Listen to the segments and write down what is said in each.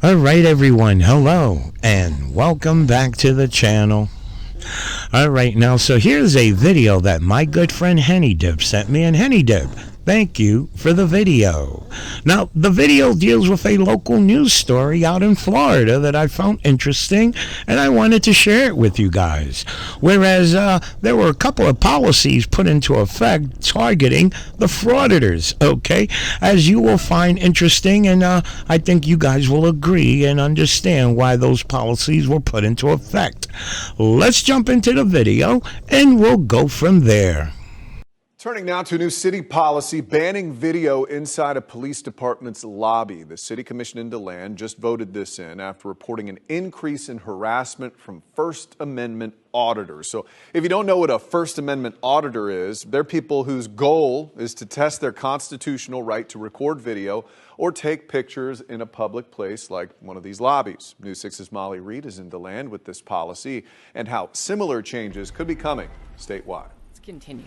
Alright everyone, hello and welcome back to the channel. Alright, now so here's a video that my good friend Henny Dip sent me, and Henny Dip, thank you for the video. Now, the video deals with a local news story out in Florida that I found interesting, and I wanted to share it with you guys. Whereas there were a couple of policies put into effect targeting the frauditors, okay? As you will find interesting, and I think you guys will agree and understand why those policies were put into effect. Let's jump into the video, and we'll go from there. Turning now to a new city policy banning video inside a police department's lobby. The city commission in DeLand just voted this in after reporting an increase in harassment from First Amendment auditors. So if you don't know what a First Amendment auditor is, they're people whose goal is to test their constitutional right to record video or take pictures in a public place like one of these lobbies. News 6's Molly Reed is in DeLand with this policy and how similar changes could be coming statewide. Let's continue.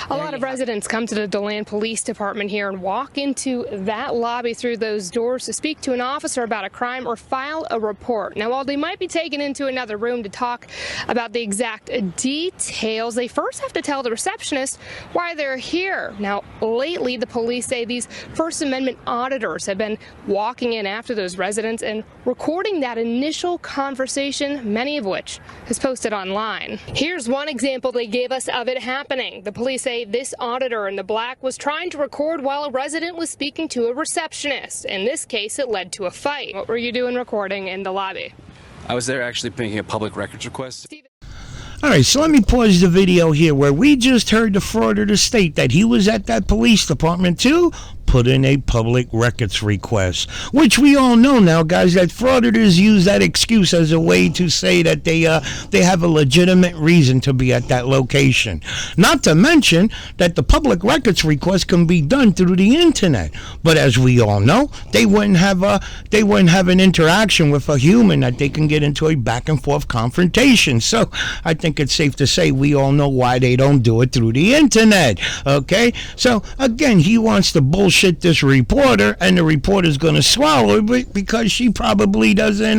A lot of residents come to the DeLand Police Department here and walk into that lobby through those doors to speak to an officer about a crime or file a report. Now, while they might be taken into another room to talk about the exact details, they first have to tell the receptionist why they're here. Now, lately, the police say these First Amendment auditors have been walking in after those residents and recording that initial conversation, many of which is posted online. Here's one example they gave us of it happening. The police say this auditor in the black was trying to record while a resident was speaking to a receptionist. In this case, it led to a fight. What were you doing recording in the lobby? I was there actually making a public records request. Alright, so let me pause the video here where we just heard the frauditor state that he was at that police department to put in a public records request, which we all know now, guys, that frauditors use that excuse as a way to say that they have a legitimate reason to be at that location. Not to mention that the public records request can be done through the internet, but as we all know, they wouldn't have an interaction with a human that they can get into a back and forth confrontation. So I think it's safe to say we all know why they don't do it through the internet. Okay, so again, he wants to bullshit this reporter, and the reporter's going to swallow it because she probably doesn't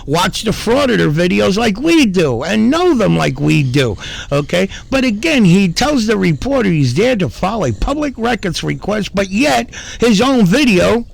watch the frauditor videos like we do and know them like we do. Okay, but again, he tells the reporter he's there to file a public records request, but yet his own video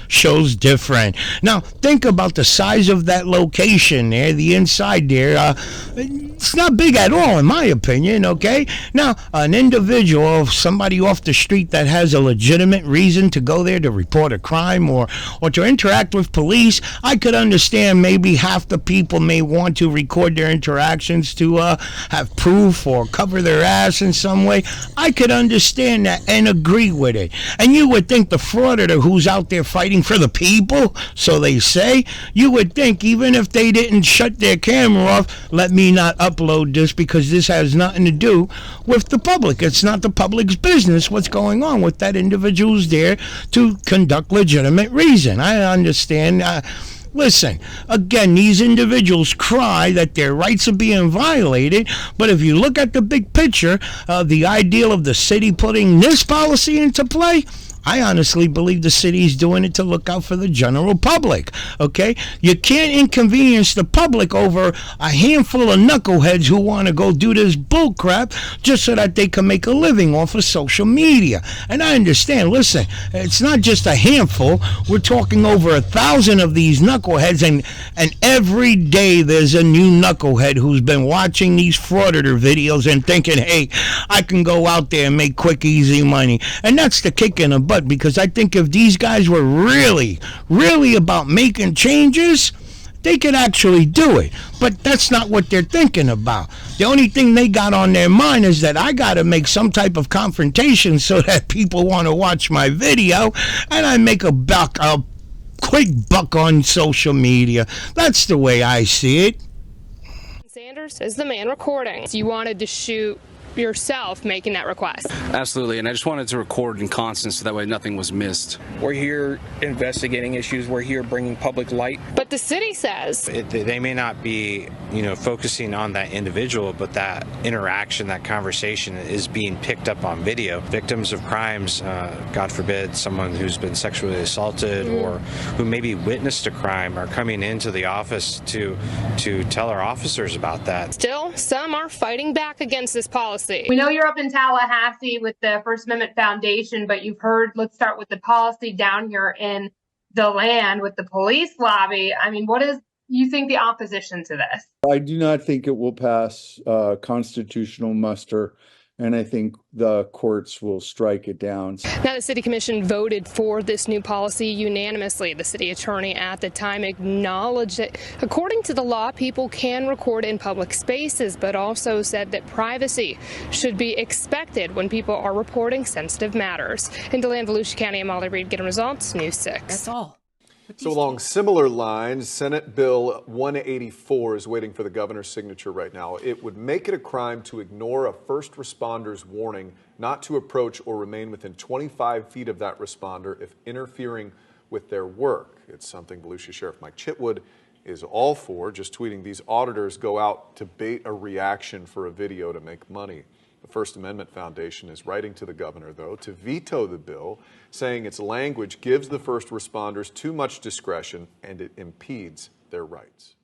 shows different. Now, think about the size of that location there, the inside there. It's not big at all, in my opinion, okay? Now, an individual, somebody off the street that has a legitimate reason to go there to report a crime or to interact with police, I could understand maybe half the people may want to record their interactions to have proof or cover their ass in some way. I could understand that and agree with it. And you would think the frauditor who's out there fighting for the people, so they say, you would think even if they didn't shut their camera off, let me not upload this because this has nothing to do with the public. It's not the public's business what's going on with that individual who's there to conduct legitimate reason. I understand. Listen, again, these individuals cry that their rights are being violated, but if you look at the big picture, the ideal of the city putting this policy into play, I honestly believe the city's doing it to look out for the general public, okay? You can't inconvenience the public over a handful of knuckleheads who want to go do this bull crap just so that they can make a living off of social media. And I understand, listen, it's not just a handful. We're talking over 1,000 of these knuckleheads, and every day there's a new knucklehead who's been watching these frauditor videos and thinking, hey, I can go out there and make quick, easy money. And that's the kick in the butt, because I think if these guys were really about making changes, they could actually do it. But that's not what they're thinking about. The only thing they got on their mind is that I got to make some type of confrontation so that people want to watch my video, and I make a quick buck on social media. That's the way I see it. Sanders is the man recording. You wanted to shoot yourself making that request. Absolutely, and I just wanted to record in constant so that way nothing was missed. We're here investigating issues. We're here bringing public light. But the city says they may not be, focusing on that individual, but that interaction, that conversation is being picked up on video. Victims of crimes, God forbid, someone who's been sexually assaulted or who maybe witnessed a crime are coming into the office to tell our officers about that. Still, some are fighting back against this policy. We know you're up in Tallahassee with the First Amendment Foundation, but you've heard, let's start with the policy down here in DeLand with the police lobby. I mean, what is you think the opposition to this? I do not think it will pass constitutional muster, and I think the courts will strike it down. Now, the City Commission voted for this new policy unanimously. The city attorney at the time acknowledged that, according to the law, people can record in public spaces, but also said that privacy should be expected when people are reporting sensitive matters. In DeLand, Volusia County, I'm Molly Reed, getting results, News 6. That's all. So along similar lines, Senate Bill 184 is waiting for the governor's signature right now. It would make it a crime to ignore a first responder's warning not to approach or remain within 25 feet of that responder if interfering with their work. It's something Volusia Sheriff Mike Chitwood is all for, just tweeting, "These auditors go out to bait a reaction for a video to make money." The First Amendment Foundation is writing to the governor, though, to veto the bill, saying its language gives the first responders too much discretion and it impedes their rights.